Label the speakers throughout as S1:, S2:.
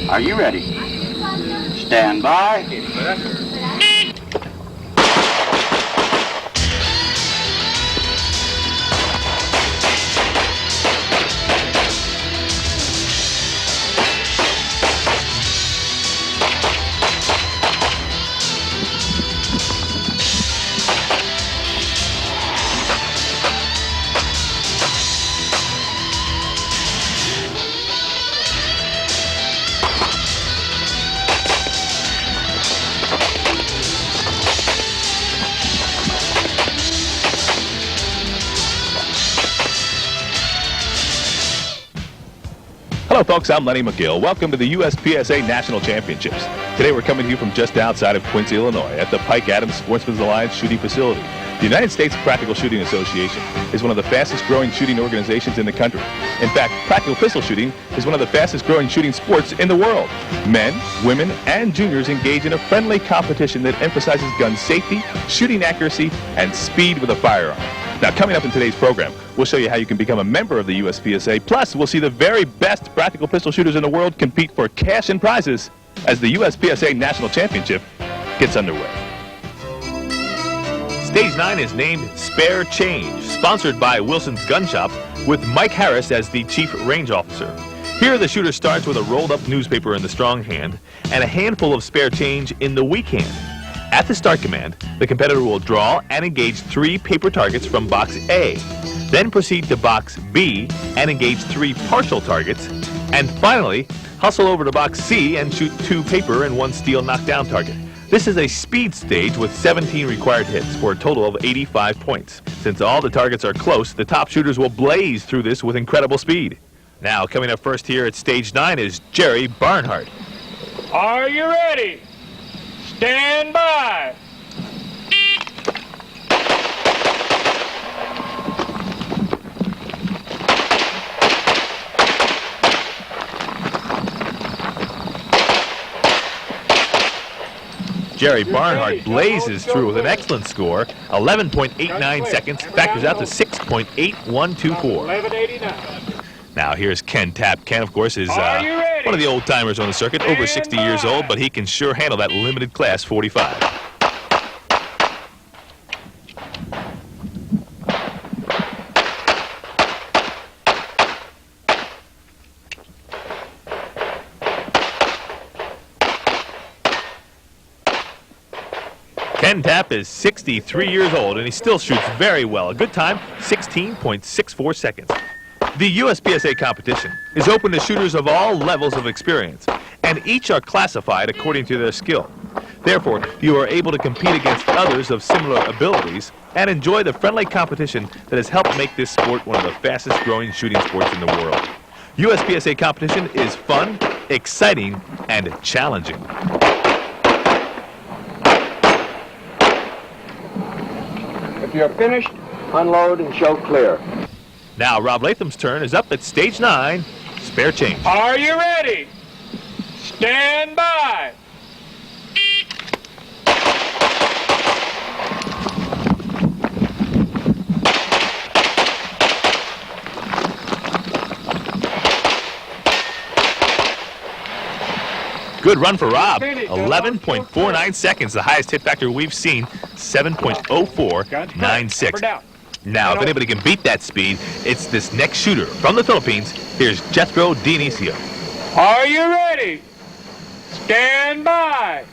S1: Are you ready? Stand by.
S2: Hello folks, I'm Lenny McGill. Welcome to the USPSA National Championships. Today we're coming to you from just outside of Quincy, Illinois at the Pike Adams Sportsman's Alliance shooting facility. The United States Practical Shooting Association is one of the fastest growing shooting organizations in the country. In fact, practical pistol shooting is one of the fastest growing shooting sports in the world. Men, women, and juniors engage in a friendly competition that emphasizes gun safety, shooting accuracy, and speed with a firearm. Now, coming up in today's program, we'll show you how you can become a member of the USPSA. Plus, we'll see the very best practical pistol shooters in the world compete for cash and prizes as the USPSA National Championship gets underway. Stage 9 is named Spare Change, sponsored by Wilson's Gun Shop, with Mike Harris as the Chief Range Officer. Here, the shooter starts with a rolled-up newspaper in the strong hand and a handful of spare change in the weak hand. At the start command, the competitor will draw and engage 3 paper targets from box A, then proceed to box B and engage 3 partial targets, and finally, hustle over to box C and shoot 2 paper and 1 steel knockdown target. This is a speed stage with 17 required hits for a total of 85 points. Since all the targets are close, the top shooters will blaze through this with incredible speed. Now, coming up first here at Stage 9 is Jerry Barnhart.
S3: Are you ready? Stand by.
S2: Jerry Barnhart blazes through with an excellent score, 11.89 seconds, factors out to 6.8124. Now here's Ken Tapp. Ken, of course, is one of the old-timers on the circuit, over 60 years old, but he can sure handle that limited class 45. Ken Tapp is 63 years old, and he still shoots very well. A good time, 16.64 seconds. The USPSA competition is open to shooters of all levels of experience, and each are classified according to their skill. Therefore, you are able to compete against others of similar abilities and enjoy the friendly competition that has helped make this sport one of the fastest growing shooting sports in the world. USPSA competition is fun, exciting, and challenging.
S1: If you're finished, unload and show clear.
S2: Now, Rob Latham's turn is up at Stage 9, Spare Change.
S3: Are you ready? Stand by.
S2: Good run for Rob. 11.49 seconds, the highest hit factor we've seen, 7.0496. Now, if anybody can beat that speed, it's this next shooter from the Philippines. Here's Jethro Dionisio.
S3: Are you ready? Stand by.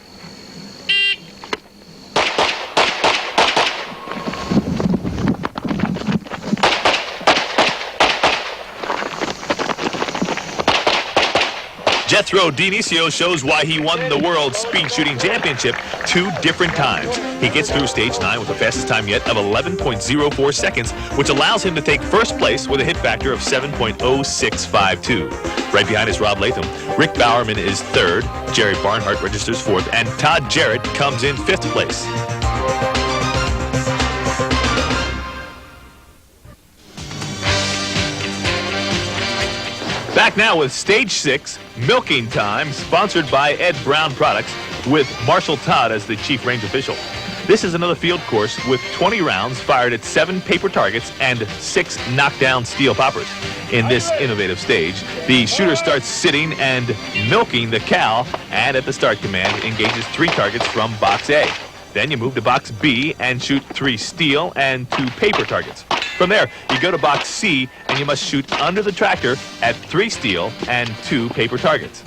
S2: Jethro Dionisio shows why he won the World Speed Shooting Championship 2 different times. He gets through Stage 9 with the fastest time yet of 11.04 seconds, which allows him to take first place with a hit factor of 7.0652. Right behind is Rob Latham. Rick Bowerman is 3rd, Jerry Barnhart registers 4th, and Todd Jarrett comes in 5th place. Back now with Stage 6, Milking Time, sponsored by Ed Brown Products, with Marshall Todd as the chief range official. This is another field course with 20 rounds fired at 7 paper targets and 6 knockdown steel poppers. In this innovative stage, the shooter starts sitting and milking the cal, and at the start command engages 3 targets from box A. Then you move to box B and shoot 3 steel and 2 paper targets. From there, you go to box C and you must shoot under the tractor at 3 steel and 2 paper targets.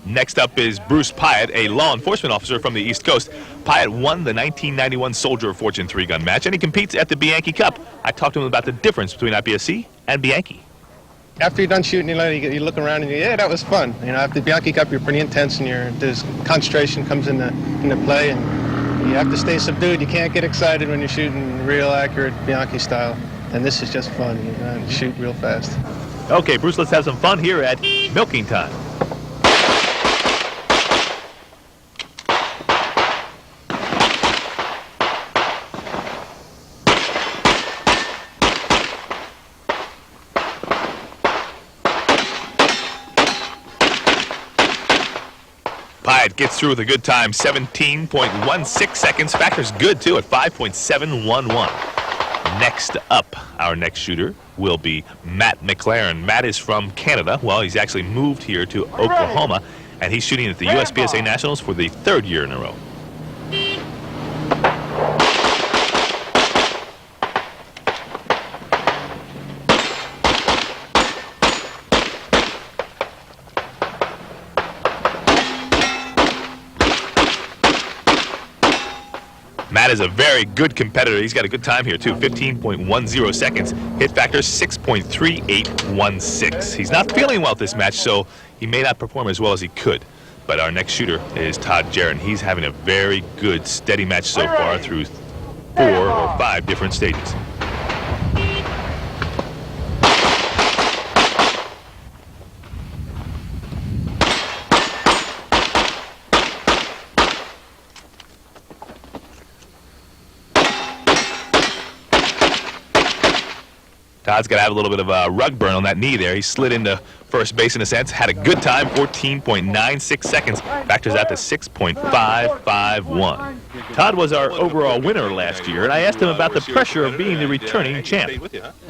S2: Next up is Bruce Pyatt, a law enforcement officer from the East Coast. Pyatt won the 1991 Soldier of Fortune 3-gun match, and he competes at the Bianchi Cup. I talked to him about the difference between USPSA and Bianchi.
S4: After you're done shooting, you look around and yeah, that was fun. You know, after the Bianchi Cup, you're pretty intense, and there's concentration comes into play, and you have to stay subdued. You can't get excited when you're shooting real accurate Bianchi style. And this is just fun. You know, and shoot real fast.
S2: Okay, Bruce, let's have some fun here at milking time. Pyatt gets through with a good time, 17.16 seconds. Factor's good, too, at 5.711. Next up, our next shooter will be Matt McLaren. Matt is from Canada. Well, he's actually moved here to Oklahoma, and he's shooting at the USPSA Nationals for the 3rd year in a row. Matt is a very good competitor. He's got a good time here, too, 15.10 seconds. Hit factor 6.3816. He's not feeling well at this match, so he may not perform as well as he could. But our next shooter is Todd Jarrett. He's having a very good, steady match so far through 4 or 5 different stages. Todd's got to have a little bit of a rug burn on that knee there. He slid into first base in a sense, had a good time, 14.96 seconds, factors out to 6.551. Todd was our overall winner last year, and I asked him about the pressure of being the returning champ.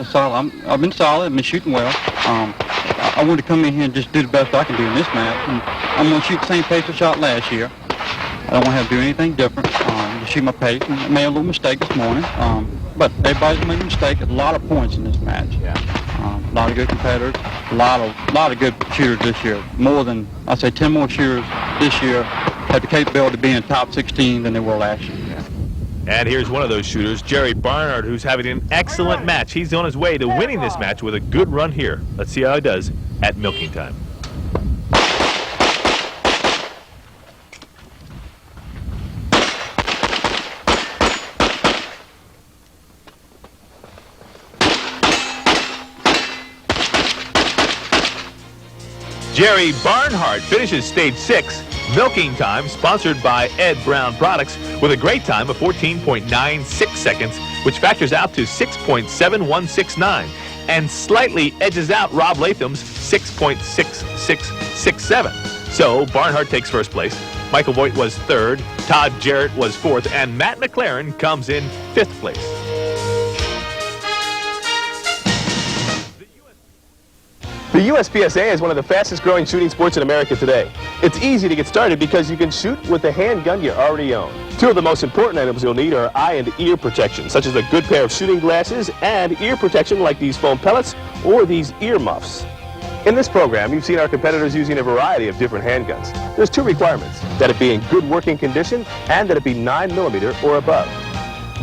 S5: Solid. I've been solid, I've been shooting well. I want to come in here and just do the best I can do in this match. And I'm going to shoot the same pace I shot last year. I don't want to have to do anything different. Just shoot my pace. And I made a little mistake this morning. But everybody's made a mistake. A lot of points in this match. A lot of good competitors. A lot of good shooters this year. More than, I'd say 10 more shooters this year have the capability of being top 16 than they were last year.
S2: And here's one of those shooters, Jerry Barnard, who's having an excellent match. He's on his way to winning this match with a good run here. Let's see how he does at milking time. Jerry Barnhart finishes stage 6, milking time, sponsored by Ed Brown Products, with a great time of 14.96 seconds, which factors out to 6.7169, and slightly edges out Rob Latham's 6.6667. So Barnhart takes first place, Michael Voigt was 3rd, Todd Jarrett was 4th, and Matt McLaren comes in 5th place.
S6: The USPSA is one of the fastest growing shooting sports in America today. It's easy to get started because you can shoot with the handgun you already own. 2 of the most important items you'll need are eye and ear protection, such as a good pair of shooting glasses and ear protection like these foam pellets or these ear muffs. In this program, you've seen our competitors using a variety of different handguns. There's 2 requirements, that it be in good working condition and that it be 9mm or above.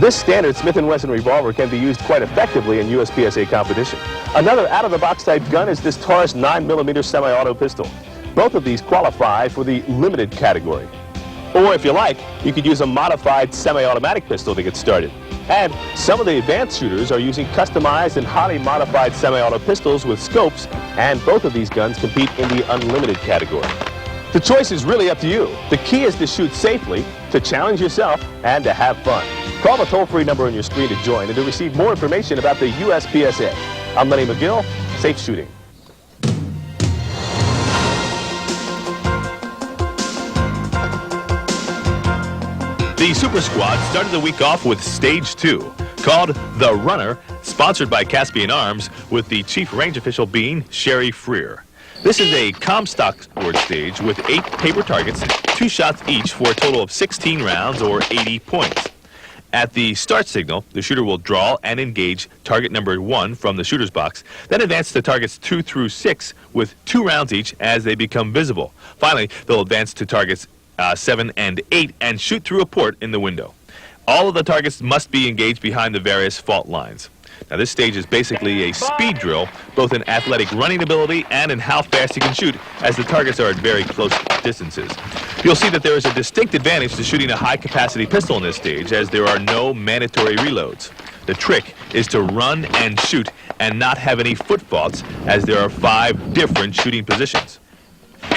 S6: This standard Smith & Wesson revolver can be used quite effectively in USPSA competition. Another out-of-the-box type gun is this Taurus 9mm semi-auto pistol. Both of these qualify for the limited category. Or if you like, you could use a modified semi-automatic pistol to get started. And some of the advanced shooters are using customized and highly modified semi-auto pistols with scopes, and both of these guns compete in the unlimited category. The choice is really up to you. The key is to shoot safely, to challenge yourself, and to have fun. Call the toll-free number on your screen to join and to receive more information about the USPSA. I'm Lenny McGill. Safe shooting.
S2: The Super Squad started the week off with Stage 2. called The Runner, sponsored by Caspian Arms, with the chief range official being Sherry Freer. This is a Comstock sport stage with 8 paper targets, 2 shots each for a total of 16 rounds or 80 points. At the start signal, the shooter will draw and engage target number 1 from the shooter's box, then advance to targets 2 through 6 with 2 rounds each as they become visible. Finally, they'll advance to targets 7 and 8 and shoot through a port in the window. All of the targets must be engaged behind the various fault lines. Now, this stage is basically a speed drill, both in athletic running ability and in how fast you can shoot, as the targets are at very close distances. You'll see that there is a distinct advantage to shooting a high-capacity pistol in this stage, as there are no mandatory reloads. The trick is to run and shoot and not have any foot faults, as there are 5 different shooting positions.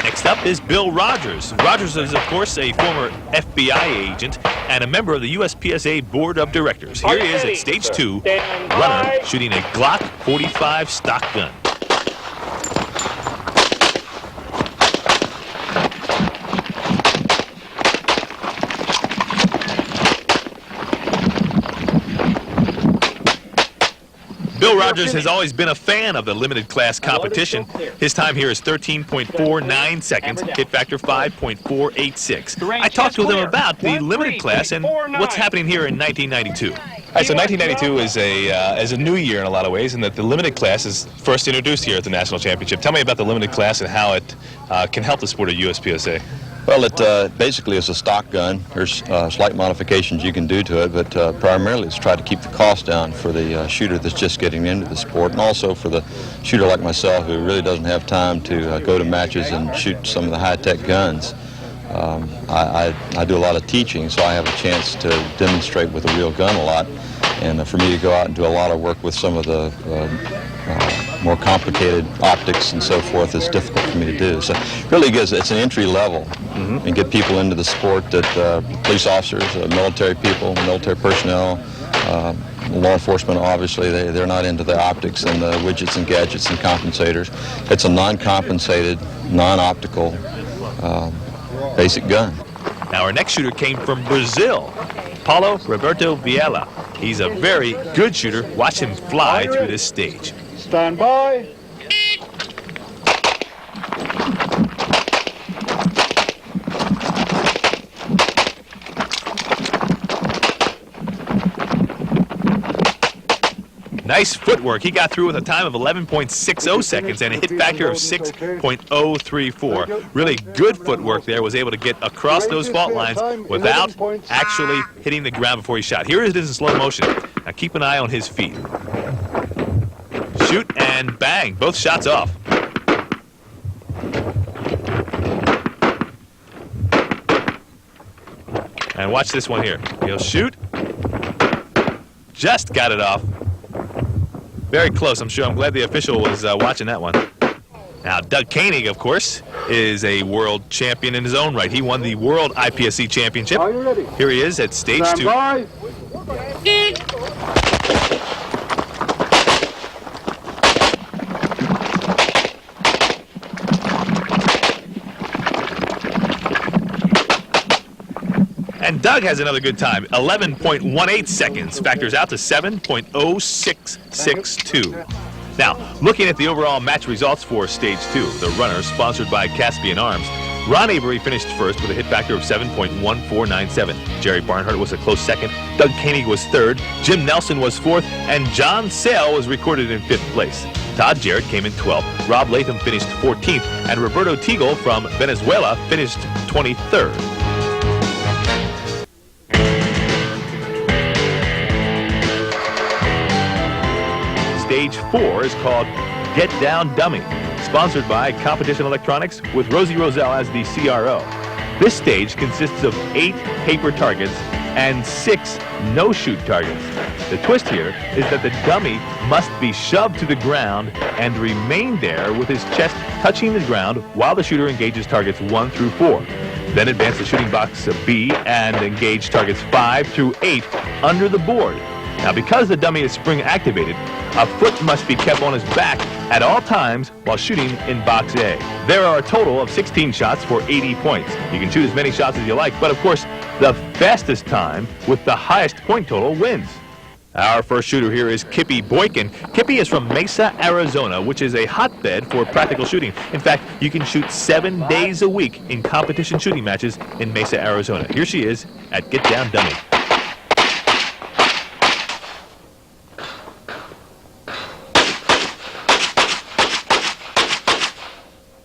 S2: Next up is Bill Rogers. Rogers is, of course, a former FBI agent and a member of the USPSA Board of Directors. Here he is at stage 2, runner, shooting a Glock 45 stock gun. Bill Rogers has always been a fan of the limited class competition. His time here is 13.49 seconds, hit factor 5.486. I talked to him about the limited class and what's happening here in 1992.
S6: So 1992 is a new year in a lot of ways, in that the limited class is first introduced here at the National Championship. Tell me about the limited class and how it can help the sport of USPSA.
S7: Well, it basically is a stock gun. There's slight modifications you can do to it, but primarily it's try to keep the cost down for the shooter that's just getting into the sport, and also for the shooter like myself who really doesn't have time to go to matches and shoot some of the high-tech guns. I do a lot of teaching, so I have a chance to demonstrate with a real gun a lot, and for me to go out and do a lot of work with some of the more complicated optics and so forth is difficult for me to do. So really it's an entry level and get people into the sport that police officers, military people, military personnel, law enforcement, obviously, they're not into the optics and the widgets and gadgets and compensators. It's a non-compensated, non-optical basic gun.
S2: Now, our next shooter came from Brazil, Paulo Roberto Vilela. He's a very good shooter. Watch him fly through this stage.
S1: Stand by.
S2: Nice footwork. He got through with a time of 11.60 seconds and a hit factor of 6.034. Really good footwork there. Was able to get across those fault lines without actually hitting the ground before he shot. Here it is in slow motion. Now keep an eye on his feet. Shoot and bang. Both shots off. And watch this one here. He'll shoot. Just got it off. Very close, I'm sure. I'm glad the official was watching that one. Now, Doug Koenig, of course, is a world champion in his own right. He won the World IPSC Championship.
S1: Are you ready?
S2: Here he is at stage 2.
S1: By.
S2: And Doug has another good time, 11.18 seconds, factors out to 7.0662. Now, looking at the overall match results for Stage 2, the runner, sponsored by Caspian Arms, Ron Avery finished first with a hit factor of 7.1497. Jerry Barnhart was a close second, Doug Koenig was third, Jim Nelson was fourth, and John Sale was recorded in 5th place. Todd Jarrett came in 12th, Rob Latham finished 14th, and Roberto Teagle from Venezuela finished 23rd. Stage 4 is called Get Down Dummy, sponsored by Competition Electronics with Rosie Roselle as the CRO. This stage consists of 8 paper targets and 6 no-shoot targets. The twist here is that the dummy must be shoved to the ground and remain there with his chest touching the ground while the shooter engages targets 1 through 4. Then advance the shooting box B and engage targets 5 through 8 under the board. Now, because the dummy is spring activated, a foot must be kept on his back at all times while shooting in box A. There are a total of 16 shots for 80 points. You can shoot as many shots as you like, but of course, the fastest time with the highest point total wins. Our first shooter here is Kippy Boykin. Kippy is from Mesa, Arizona, which is a hotbed for practical shooting. In fact, you can shoot 7 days a week in competition shooting matches in Mesa, Arizona. Here she is at Get Down Dummy.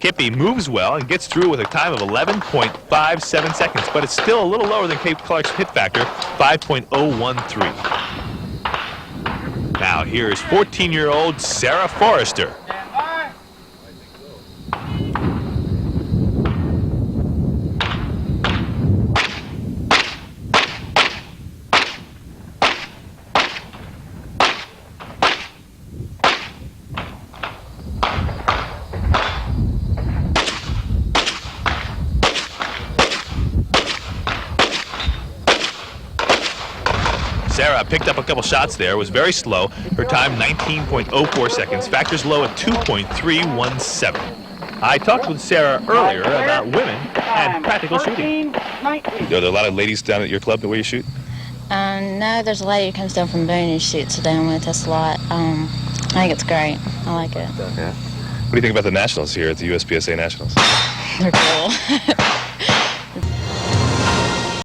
S2: Kippy moves well and gets through with a time of 11.57 seconds, but it's still a little lower than Kate Clark's hit factor, 5.013. Now here is 14-year-old Sarah Forrester. Sarah picked up a couple shots there, was very slow. Her time 19.04 seconds, factors low at 2.317. I talked with Sarah earlier about women and practical shooting.
S8: Are there a lot of ladies down at your club where you shoot?
S9: No, there's a lady who comes down from Boone and shoots down with us a lot. I think it's great. I like it.
S8: Yeah. What do you think about the Nationals here at the USPSA Nationals?
S9: They're cool.